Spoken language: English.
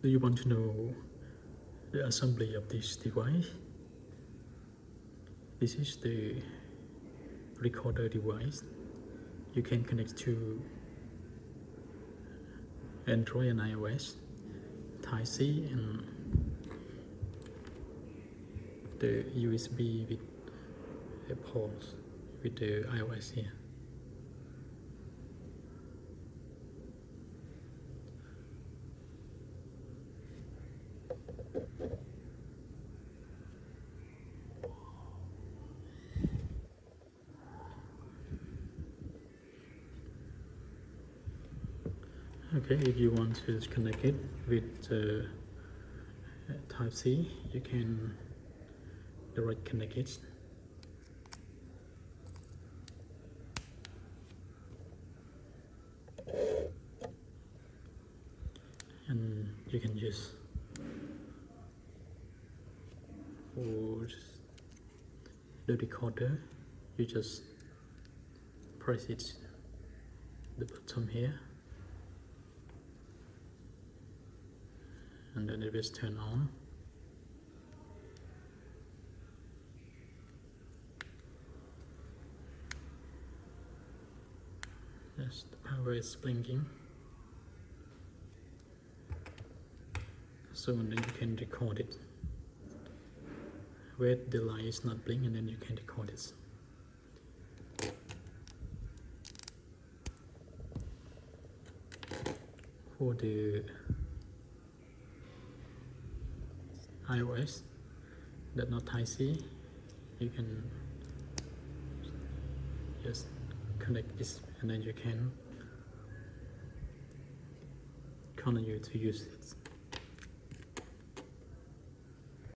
Do you want to know the assembly of this device? This is the recorder device. You can connect to Android and iOS, Type-C, and the USB with a port with the iOS here. Okay, if you want to connect it with Type-C, you can direct connect it. And you can use for the recorder, you just press it the bottom here, and then it will turn on. Yes, the power is blinking. So then you can record it. Wait, the light is not blinking, and then you can record it. For the iOS that not Type-C, you can just connect this, and then you can continue to use it.